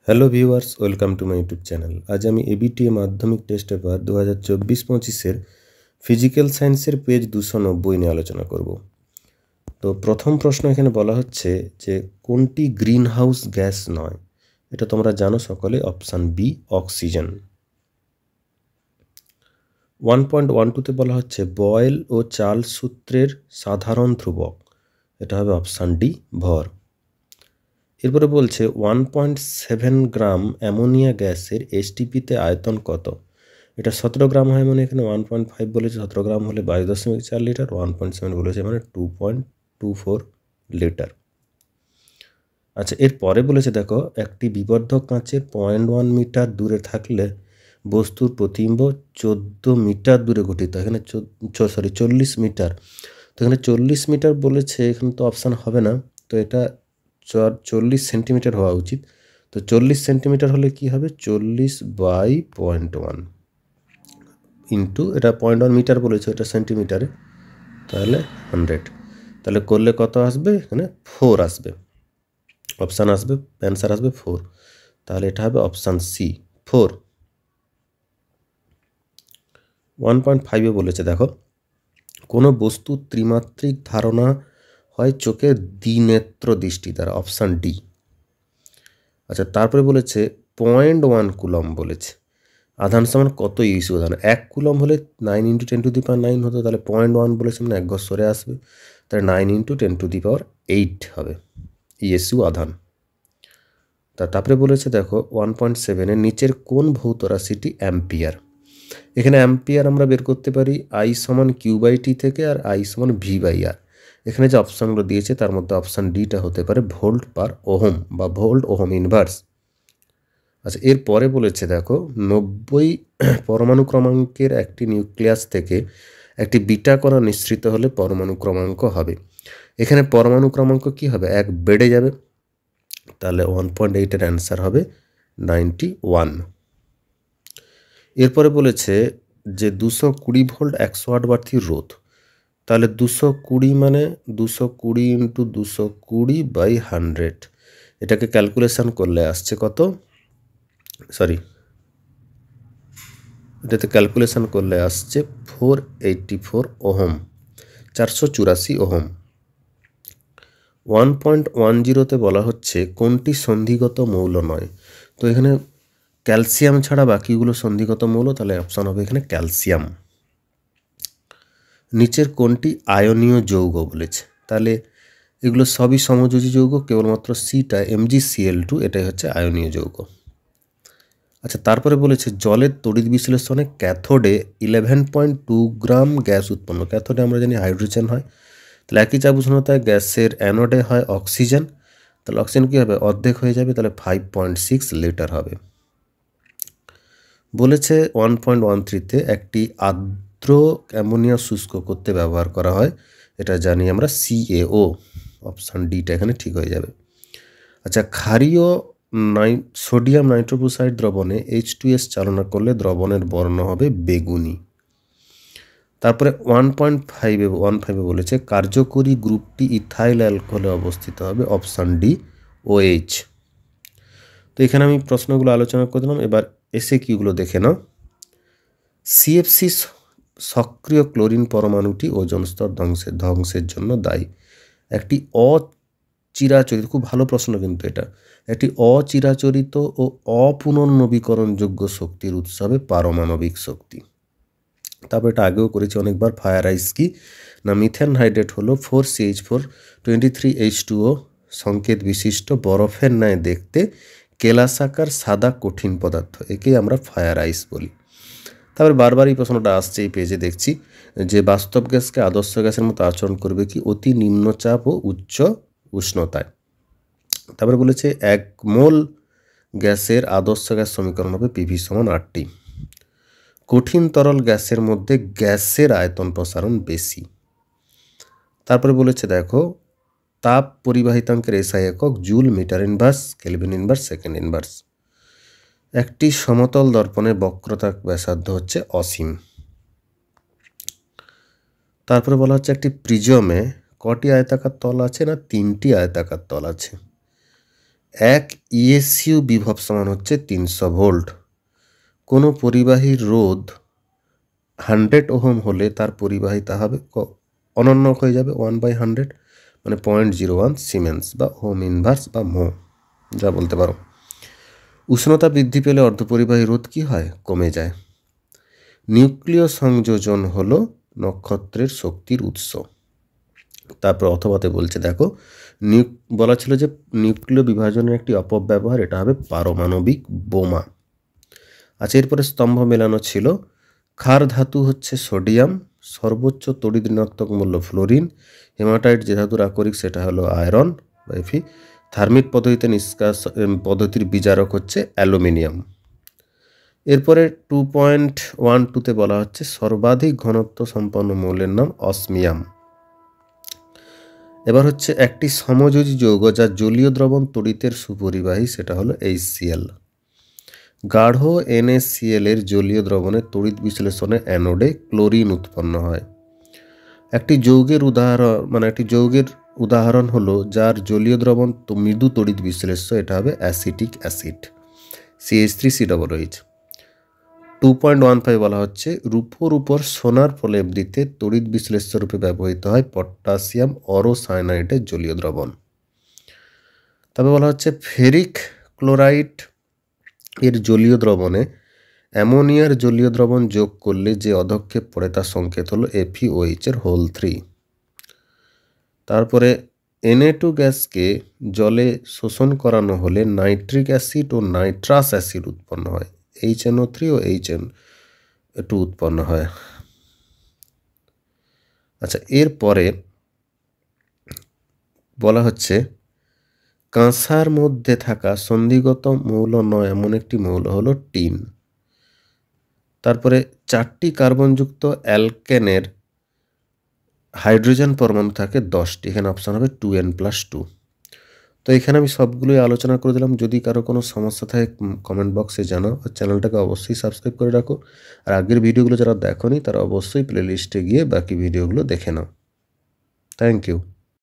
Hello viewers, welcome to my YouTube channel. আজ আমি ABTA মাধ্যমিক টেস্ট পেপার 2024-25-এর ফিজিক্যাল সায়েন্সের পেজ 290 নিয়ে আলোচনা করব। তো প্রথম প্রশ্ন এখানে বলা হচ্ছে যে কোনটি গ্রিন হাউস গ্যাস নয়? এটা তোমরা জানো সকলে, অপশান বি অক্সিজেন। 1.12-তে বলা হচ্ছে বয়েল ও চার্লস সূত্রের সাধারণ ধ্রুবক, এটা হবে অপশান ডি ভর। এরপরে বলছে 1.7 গ্রাম অ্যামোনিয়া গ্যাসের এসটিপিতে আয়তন কত? এটা 17 গ্রাম হয়, মানে এখানে 1.5 বলেছে, 17 গ্রাম হলে 22.4 লিটার, 1.7 বলেছে মানে 2.24 লিটার। আচ্ছা, এরপরে বলেছে দেখো, একটি বিবর্ধক কাঁচের 0.1 মিটার দূরে থাকলে বস্তুর প্রতিবিম্ব 14 মিটার দূরে গঠিত। এখানে 40 মিটার, তো এখানে 40 মিটার বলেছে, এখানে তো অপশান হবে না, তো এটা 40 সেন্টিমিটার হওয়া উচিত। তো 40 সেন্টিমিটার হলে কি হবে, 40/0.1 ইন্টু, এটা 0.1 মিটার বলেছে, এটা সেন্টিমিটারে, তাহলে 100। তাহলে করলে কত আসবে, এখানে 4 আসবে, অপশান আসবে, অ্যান্সার আসবে 4। তাহলে এটা হবে অপশান সি 4। 1.5-এ বলেছে দেখো, কোনো বস্তু ত্রিমাত্রিক ধারণা হয় চোখের দ্বিনেত্র দৃষ্টি দ্বারা, অপশান ডি। আচ্ছা, তারপরে বলেছে 0.1 কুলম বলেছে, আধান সমান কত ইউসি আধান? 1 কুলম হলে 9 × 10⁹ হতো, তাহলে 0.1 বলেছে মানে 1 ঘর সরে আসবে, তাহলে 9 × 10⁸ হবে ইএসইউ আধান। তারপরে বলেছে দেখো 1.7-এর নিচের কোন ভৌত রাশিটি অ্যাম্পিয়ার? এখানে অ্যাম্পিয়ার আমরা বের করতে পারি I = Q/T থেকে, আর I = V/R। এখানে যে অপশানগুলো দিয়েছে তার মধ্যে অপশান ডিটা হতে পারে ভোল্ট পার ওহম বা ভোল্ট ওহম ইনভার্স। আচ্ছা, এরপরে বলেছে দেখো 90 পরমাণু ক্রমাঙ্কের একটি নিউক্লিয়াস থেকে একটি বিটা কণা নিঃসৃত হলে পরমাণু ক্রমাঙ্ক হবে। এখানে পরমাণু ক্রমাঙ্ক কি হবে, 1 বেড়ে যাবে, তাহলে 1.8-এর অ্যান্সার হবে 91। এরপরে বলেছে যে 220 ভোল্ট 100 ওয়াট বাড়তির রোধ, তাহলে 220 মানে 220 × 220/100, এটাকে ক্যালকুলেশন করলে আসছে কত, এটাতে ক্যালকুলেশন করলে আসছে 484 ওহম, 484 ওহম। 1.10-তে বলা হচ্ছে কোনটি সন্ধিগত মৌল নয়? তো এখানে ক্যালসিয়াম ছাড়া বাকিগুলো সন্ধিগত মৌল, তাহলে অপশান হবে এখানে ক্যালসিয়াম। নিচের কোনটি আয়নীয় যৌগ বলেছে? তাহলে এগুলো সবই সমযোজী যৌগ, কেবলমাত্র সিটা MgCl2 এটাই হচ্ছে আয়নীয় যৌগ। আচ্ছা, তারপরে বলেছে জলের তড়িৎ বিশ্লেষণে ক্যাথোডে 11.2 গ্রাম গ্যাস উৎপন্ন। ক্যাথোডে আমরা জানি হাইড্রোজেন হয়, তাহলে একই চাপ উষ্ণতায় গ্যাসের অ্যানোডে হয় অক্সিজেন, তাহলে অক্সিজেন কী হবে, অর্ধেক হয়ে যাবে, তাহলে 5.6 লিটার হবে। বলেছে 1.13-তে একটি আর্দ্র অ্যামোনিয়া শুষ্ক করতে ব্যবহার করা হয়, এটা জানি আমরা CaO, অপশান ডিটা এখানে ঠিক হয়ে যাবে। আচ্ছা, ক্ষারীয় সোডিয়াম নাইট্রোক্লোরাইড দ্রবণে H2S চালনা করলে দ্রবণের বর্ণ হবে বেগুনি। তারপরে 1.15-এ বলেছে কার্যকরী গ্রুপটি ইথাইল অ্যালকোহলে অবস্থিত হবে, অপশান ডি OH। তো এখানে আমি প্রশ্নগুলো আলোচনা করে দিলাম, এবার কিউগুলো দেখে নাও। CFC সক্রিয় ক্লোরিন পরমাণুটি ওজোন স্তর ধ্বংসের জন্য দায়ী। একটি অচিরাচরিত, খুব ভালো প্রশ্ন কিন্তু এটা, একটি অচিরাচরিত ও অপুনর্নবীকরণযোগ্য শক্তির উৎস হবে পারমাণবিক শক্তি। তারপর এটা আগেও করেছি অনেকবার, ফায়ার আইস কি না, মিথেন হাইড্রেট হলো 4CH4 23H2O সংকেত বিশিষ্ট বরফের ন্যায় দেখতে কেলাসাকার সাদা কঠিন পদার্থ, একেই আমরা ফায়ার আইস বলি। তারপর বারবার এই প্রশ্নটা আসছে এই পেজে দেখছি, যে বাস্তব গ্যাসকে আদর্শ গ্যাসের মতো আচরণ করবে কি অতি নিম্নচাপ ও উচ্চ উষ্ণতায়। তারপরে বলেছে 1 মোল গ্যাসের আদর্শ গ্যাস সমীকরণ হবে PV = RT। কঠিন তরল গ্যাসের মধ্যে গ্যাসের আয়তন প্রসারণ বেশি। তারপরে বলেছে দেখো তাপ পরিবাহিতাঙ্কের SI একক joule, metre inverse, kelvin inverse, second inverse. একটি সমতল দর্পণের বক্রতা ব্যাসার্ধ হচ্ছে অসীম। তারপরে বলা হচ্ছে একটি প্রিজমে কটি আয়তাকার তল আছে না, 3টি আয়তাকার তল আছে। 1 ESU বিভব সমান হচ্ছে 300 ভোল্ট। কোনো পরিবাহীর রোধ 100 ওহম হলে তার পরিবাহিতা হবে অনন্য হয়ে যাবে 1/100, মানে 0.01 সিমেন্স বা ওহম ইনভার্স বা মো, যা বলতে পারো। উষ্ণতা বৃদ্ধি পেলে অর্ধপরিবাহী রোধ কি হয়? কমে যায়। নিউক্লিয় সংযোজন হলো নক্ষত্রের শক্তির উৎস। তারপর অথবাতে বলছে দেখো, বলা ছিল যে নিউক্লিয় বিভাজনের একটি অপব্যবহার, এটা হবে পারমাণবিক বোমা। আচ্ছা, এরপরে স্তম্ভ মেলানো ছিল। ক্ষার ধাতু হচ্ছে সোডিয়াম, সর্বোচ্চ তড়িৎ ঋণাত্মক মূল্য ফ্লোরিন, হেমাটাইট যে ধাতুর আকরিক সেটা হলো আয়রন বা এফি, থার্মিট পদ্ধতিতে পদ্ধতির বিজারক হচ্ছে অ্যালুমিনিয়াম। এরপরে 2.12তে বলা হচ্ছে সর্বাধিক ঘনত্ব সম্পন্ন মৌলের নাম অসমিয়াম। এবার হচ্ছে একটি সমযোজী যৌগ যা জলীয় দ্রবণ তড়িতের সুপরিবাহী, সেটা হলো HCl। গাঢ় NaCl এর জলীয় দ্রবণে তড়িৎ বিশ্লেষণে অ্যানোডে ক্লোরিন উৎপন্ন হয়। একটি যৌগের উদাহরণ হলো যার জলীয় দ্রবণ মৃদু তড়িৎ বিশ্লেষ্য, এটা হবে অ্যাসিটিক অ্যাসিড CH3COOH। 2.15 বলা হচ্ছে রূপোর উপর সোনার প্রলেপ দিতে তড়িৎ বিশ্লেষ্য রূপে ব্যবহৃত হয় পটাশিয়াম অরোসায়ানাইডের জলীয় দ্রবণ। তবে বলা হচ্ছে ফেরিক ক্লোরাইড এর জলীয় দ্রবণে অ্যামোনিয়ার জলীয় দ্রবণ যোগ করলে যে অধক্ষেপ পড়ে তার সংকেত হলো FeOH এর হোল 3। তারপরে Na2 গ্যাসকে জলে শোষণ করানো হলে নাইট্রিক অ্যাসিড ও নাইট্রাস অ্যাসিড উৎপন্ন হয়, HNO3 ও HN2 উৎপন্ন হয়। আচ্ছা, এরপরে বলা হচ্ছে কাঁসার মধ্যে থাকা সন্ধিগত মৌল নয় এমন একটি মৌল হলো টিন। তারপরে 4টি কার্বনযুক্ত অ্যালকেনের হাইড্রোজেন পরমাণু থাকে 10টি, এখানে অপশান হবে 2n+2। তো এখানে আমি সবগুলোই আলোচনা করে দিলাম। যদি কারো কোনো সমস্যা থাকে কমেন্ট বক্সে জানাও, আর চ্যানেলটাকে অবশ্যই সাবস্ক্রাইব করে রাখো। আর আগের ভিডিওগুলো যারা দেখোনি তারা অবশ্যই প্লেলিস্টে গিয়ে বাকি ভিডিওগুলো দেখে নাও। Thank you.